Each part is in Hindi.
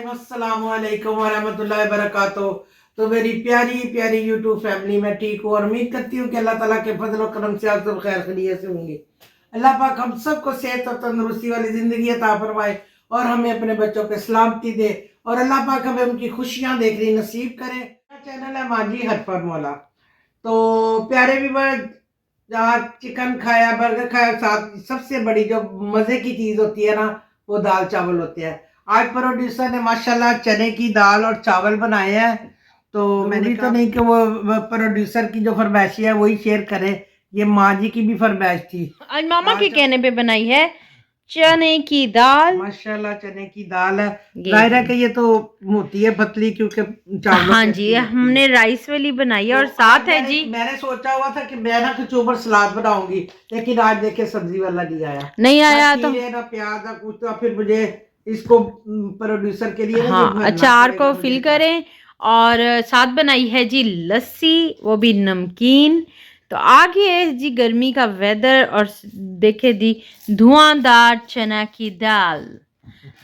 टाइम। अस्सलाम वालेकुम वरहमतुल्लाहि वबरकातुहू। तो मेरी प्यारी प्यारी यूट्यूब फैमिली, में ठीक हूँ और उम्मीद करती हूँ कि अल्लाह ताला के फजल और करम से आप सब खैर खैरियत से होंगे। अल्लाह पाक हम सबको सेहत और तंदुरुस्ती वाली ज़िंदगी अता फरमाए और हमें अपने बच्चों पे सलामती दे और अल्लाह पाक हमें उनकी खुशियाँ देखनी नसीब करे। मेरा चैनल है माजी हरफर मौला। तो प्यारे व्यूअर्स, जहाँ चिकन खाया, बर्गर खाया, साथ सबसे बड़ी जो मज़े की चीज़ होती है ना, वो दाल चावल होते हैं। आज प्रोड्यूसर ने माशाल्लाह चने की दाल और चावल बनाए हैं। तो मैंने भी तो नहीं कि वो प्रोड्यूसर की जो फरमाइशी है वही शेयर करें, ये माँ जी की भी फरमाइश थी। आज मामा के कहने पे बनाई है चने की दाल। माशाल्लाह चने की दाल है, ये जाहिर है कि ये तो होती है पतली, क्योंकि चावलों हाँ से जी, अच्छी लगती है। हमने राइस वाली बनाई है तो और आज साथ है मैंने जी। मैंने सोचा हुआ था कि मैं ना कुछ ऊपर सलाद बनाऊंगी, लेकिन आज देखे सब्जी वाला नहीं आया, नहीं ना आया तो खीरे ना प्याज ना कुछ। तो फिर मुझे इसको प्रोड्यूसर के लिए ना जो हाँ, भरना अचार पड़ेगा को मुझे फिल अचार। करें। और साथ बनाई है जी लस्सी, वो भी नमकीन। तो आगे है जी गर्मी का वेदर और देखे जी धुआंधार चना की दाल,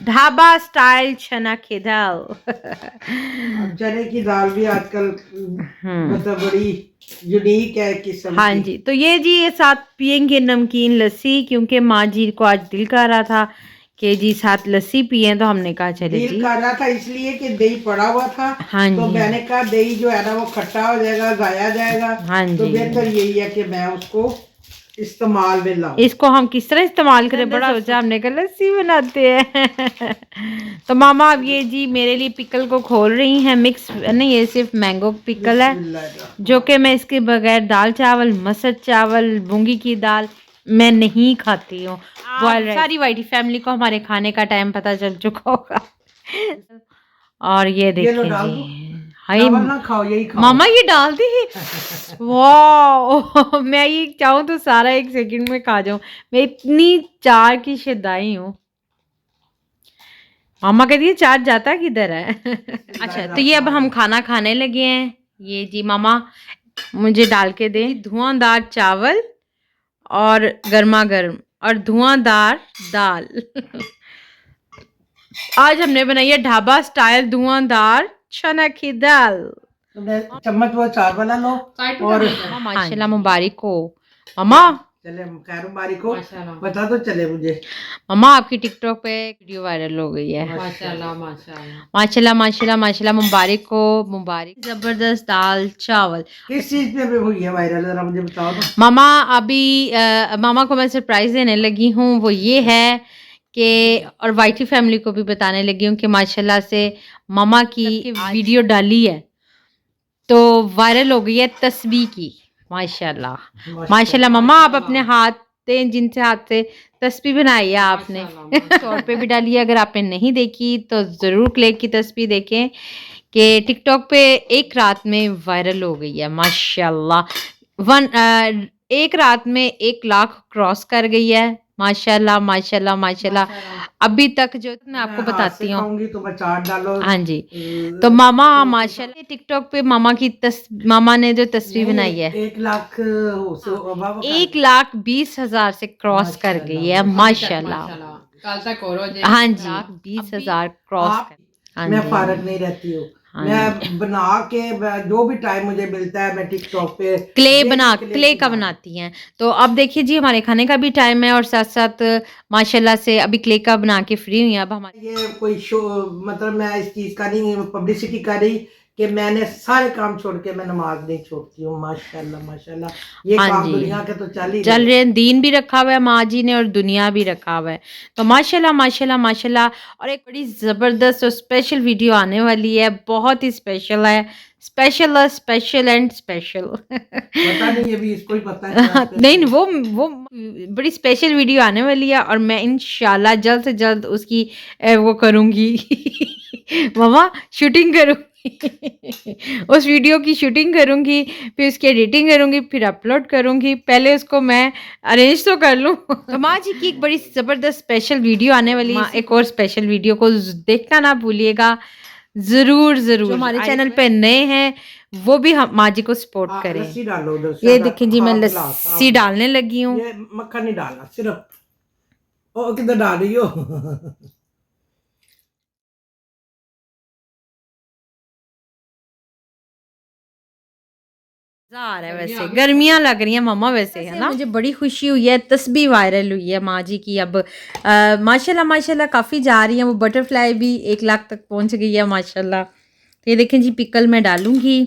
ढाबा स्टाइल चना की दाल। अब चने की दाल भी आजकल हम्म, मतलब बड़ी यूनिक है किस्म हाँ की। जी। तो ये साथ पियेंगे नमकीन लस्सी, क्योंकि माँ जी को आज दिल कर रहा था कि जी साथ लस्सी पिए, तो हमने कहा चले दिल जी। कर रहा था इसलिए कि दही पड़ा हुआ था, हाँ तो जी, मैंने कहा दही जो है ना वो खट्टा हो जाएगा, जाया जाएगा, हाँ तो जी। बेहतर यही है कि मैं उसको इस्तेमाल में लाऊं। इसको हम किस तरह इस्तेमाल करें, बड़ा सोचा हमने कहा लस्सी बनाते हैं। तो मामा अब ये जी मेरे लिए पिकल को खोल रही हैं। मिक्स नहीं, ये सिर्फ मैंगो पिकल है, जो कि मैं इसके बगैर दाल चावल, मसर चावल, मूंगी की दाल मैं नहीं खाती हूँ। सारी वाइटी फैमिली को हमारे खाने का टाइम पता चल चुका होगा। और ये ये लो देखें डाल जी, दो, हाय चावल ना खाओ यही खाओ। मामा ये डाल दी। वाह, मैं ये चाहूँ तो सारा एक सेकंड में खा जाऊं। मैं इतनी चार की शिदाई हूँ। मामा कहती है चार जाता किधर है। अच्छा, तो ये अब हम खाना खाने लगे हैं। ये जी मामा मुझे डाल के दें धुआंधार चावल और गर्मा गर्म और धुआंधार दाल। आज हमने बनाई है ढाबा स्टाइल धुआंधार चना की दाल। चम्मच वो चार वाला लो और माशाल्लाह मुबारक हो मामा। चले खैर मुबारक हो, बता तो चले मुझे। मम्मा आपकी टिकटॉक पे वीडियो वायरल हो गई है। माशाल्लाह माशाल्लाह माशाल्लाह माशाल्लाह, मुबारक हो मुबारक। जबरदस्त दाल चावल। किस चीज पे हुई है वायरल, जरा मुझे बताओ तो। मामा अभी मामा को मैं सरप्राइज देने लगी हूँ, वो ये है कि और वाइटी फैमिली को भी बताने लगी हूँ कि माशाल्लाह से मामा की वीडियो डाली है तो वायरल हो गई है तस्बीह की। माशाल्लाह माशाल्लाह मम्मा, आप अपने हाथ से, जिनसे हाथ से तस्बीह बनाई है आपने, तौर पे भी डाली है। अगर आपने नहीं देखी तो ज़रूर क्लिक की तस्बीह देखें कि टिकटॉक पे एक रात में वायरल हो गई है माशाल्लाह। एक रात में 1 लाख क्रॉस कर गई है। माशाल्लाह माशाल्लाह माशाल्लाह। अभी तक जो मैं आपको बताती हूँ। खाऊंगी तो मैं चाट डालो। हाँ जी। तो मामा माशाल्लाह टिकटॉक पे मामा ने जो तस्वीर बनाई है 1 लाख 1,20,000 से क्रॉस कर गई है माशाल्लाह। कल तक और हो जाए। हाँ जी, 1,20,000 क्रॉस कर। हाँ मैं जी, फारग नहीं रहती हूँ, हाँ जी। मैं बना के जो भी टाइम मुझे मिलता है मैं टिकटॉक पे क्ले का बनाती हैं। तो अब देखिए जी हमारे खाने का भी टाइम है और साथ साथ माशाल्लाह से अभी क्ले का बना के फ्री हुई हैं। अब हमारे ये कोई शो मतलब मैं इस चीज का नहीं पब्लिसिटी कर रही कि मैंने सारे काम छोड़ के मैं नमाज नहीं छोड़ती हूँ। माशाल्लाह माशाल्लाह, ये हाँ काम जी दुनिया के तो चल रहे हैं। दीन भी रखा हुआ है माँ जी ने और दुनिया भी रखा हुआ है। तो माशाल्लाह माशाल्लाह माशाल्लाह। और एक बड़ी ज़बरदस्त और स्पेशल वीडियो आने वाली है, बहुत ही स्पेशल है। Special and special. पता नहीं, ये भी इसको ही पता है। नहीं वो बड़ी स्पेशल वीडियो आने वाली है और मैं इंशाल्लाह जल्द से जल्द उसकी वो करूँगी। मम्मा शूटिंग करूँगी। उस वीडियो की शूटिंग करूँगी, फिर उसकी एडिटिंग करूँगी, फिर अपलोड करूँगी। पहले उसको मैं अरेंज तो कर लूँ। तो माँ जी की एक बड़ी ज़बरदस्त स्पेशल वीडियो आने वाली है। एक और स्पेशल वीडियो को देखना ना भूलिएगा, ज़रूर ज़रूर। जो हमारे चैनल पे नए हैं वो भी हम माँ जी को सपोर्ट करें। लस्सी डालो उधर, ये देखें जी मैं लस्सी डालने लगी हूँ। ये मक्खन नहीं डालना, सिर्फ ओ किधर डाल रही हो। मज़ा आ रहा है वैसे, गर्मियाँ लग रही हैं मामा वैसे, है ना। मुझे बड़ी खुशी हुई है, तस्बीह वायरल हुई है माँ जी की। अब माशाल्लाह माशाल्लाह काफ़ी जा रही हैं, वो बटरफ्लाई भी 1 लाख तक पहुंच गई है माशाल्लाह। तो ये देखें जी, पिकल मैं डालूंगी।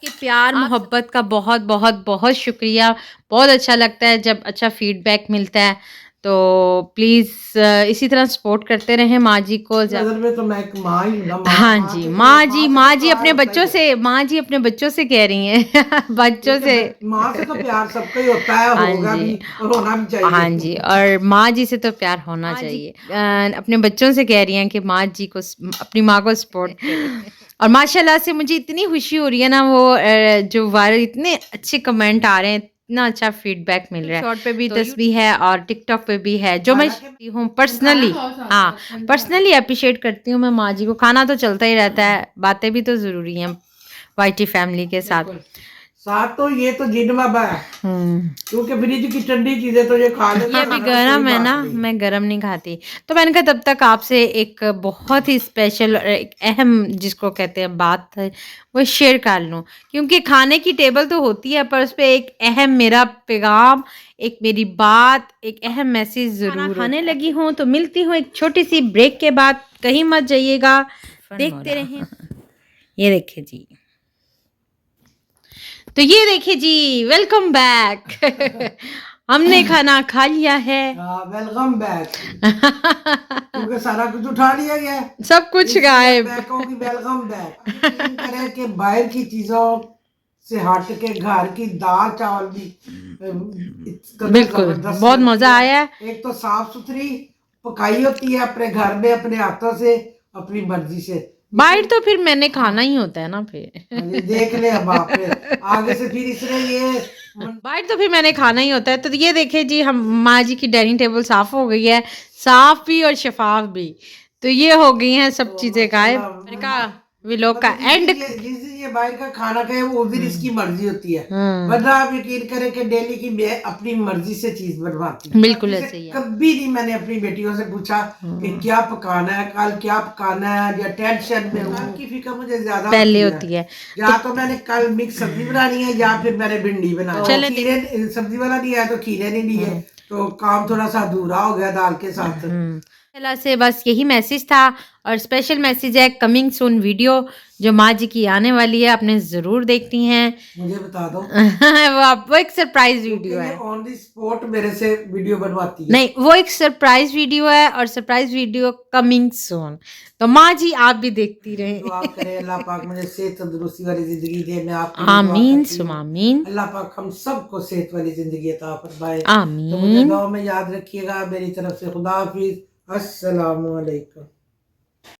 कि प्यार मोहब्बत का बहुत बहुत बहुत शुक्रिया। बहुत अच्छा लगता है जब अच्छा फीडबैक मिलता है, तो प्लीज़ इसी तरह सपोर्ट करते रहें माँ जी को। नजर में तो मैं एक माँ ही हूँ ना। हाँ जी, माँ जी अपने बच्चों से, माँ जी अपने बच्चों से कह रही हैं बच्चों से। माँ से तो प्यार सबका ही होता है, हाँ होगा जी, भी और होना भी चाहिए। हाँ जी, और माँ जी से तो प्यार होना चाहिए। अपने बच्चों से कह रही हैं कि माँ जी को अपनी माँ को सपोर्ट करें। और माशाल्लाह से मुझे इतनी खुशी हो रही है ना, वो जो वायरल इतने अच्छे कमेंट आ रहे हैं, इतना अच्छा फीडबैक मिल रहा है। शॉर्ट पे भी तस्वीर है और टिकटॉक पे भी है, जो मैं हूँ पर्सनली, हाँ पर्सनली अप्रिशिएट करती हूँ मैं माँ जी को। खाना तो चलता ही रहता है, बातें भी तो ज़रूरी हैं वाइटी फैमिली के साथ। साथ तो ये तो जिन बाबा है, क्योंकि फ्रिज की ठंडी चीजें तो ये खा लेते ये अभी गरम है ना, मैं गरम नहीं खाती। तो मैंने कहा तब तक आपसे एक बहुत ही स्पेशल और एक अहम जिसको कहते हैं बात है वो शेयर कर लूँ, क्योंकि खाने की टेबल तो होती है पर उस पर एक अहम मेरा पैगाम, एक मेरी बात, एक अहम मैसेज ज़रूर खाने लगी हूँ। तो मिलती हूँ एक छोटी सी ब्रेक के बाद, कहीं मत जाइएगा, देखते रहें। ये देखिए जी, तो ये देखिए जी, वेलकम बैक हमने खाना खा लिया है। Welcome back. क्योंकि सारा कुछ उठा लिया गया, सब कुछ गायब। वेलकम बैक करें कि बाहर की चीजों से हट के घर की दाल चावल भी बिल्कुल बहुत मजा आया है। एक तो साफ सुथरी पकाई होती है अपने घर में अपने हाथों से अपनी मर्जी से। बाहर तो फिर मैंने खाना ही होता है ना, फिर देख ले अब आप आगे से फिर इसलिए ये बाहर तो फिर मैंने खाना ही होता है। तो ये देखे जी, हम माँ जी की डाइनिंग टेबल साफ हो गई है, साफ भी और शफाफ भी। तो ये हो गई हैं सब चीजें गायब। मैंने कहा व्लॉग का एंड। जिस दिन ये बाहर का खाना खाए वो दिन इसकी मर्जी होती है, वरना आप यकीन करें कि डेली की मैं अपनी मर्जी से चीज बनवाती हूँ। बिल्कुल ऐसे ही है। कभी नहीं मैंने अपनी बेटियों से पूछा कि क्या पकाना है, कल क्या पकाना है, या टेंशन में हूँ की फिक्र मुझे ज्यादा पहले होती है। या तो मैंने कल मिक्स सब्जी बनानी है या फिर मैंने भिंडी बनानी है। खीरे सब्जी वाला नहीं है तो खीरे नहीं लिए, तो काम थोड़ा सा अधूरा हो गया दाल के साथ। अल्लाह से बस यही मैसेज था, और स्पेशल मैसेज है कमिंग सून वीडियो जो माँ जी की आने वाली है, आपने ज़रूर देखनी है। मुझे बता दो वो एक सरप्राइज वीडियो है। ऑन द स्पॉट मेरे से वीडियो बनवाती है। नहीं, वो एक सरप्राइज वीडियो है, और सरप्राइज वीडियो कमिंग सून। तो माँ जी आप भी देखती रहें। दुआ करें अल्लाह पाक मुझे सेहत तंदुरुस्ती वाली जिंदगी दे। मैं आपकी आमीन सुम आमीन। अल्लाह पाक हम सबको सेहत वाली जिंदगी अता फरमाए। आमीन। तो मुझे दुआ में याद रखिएगा। मेरी तरफ से खुदा हाफिज, अस्सलाम वालेकुम।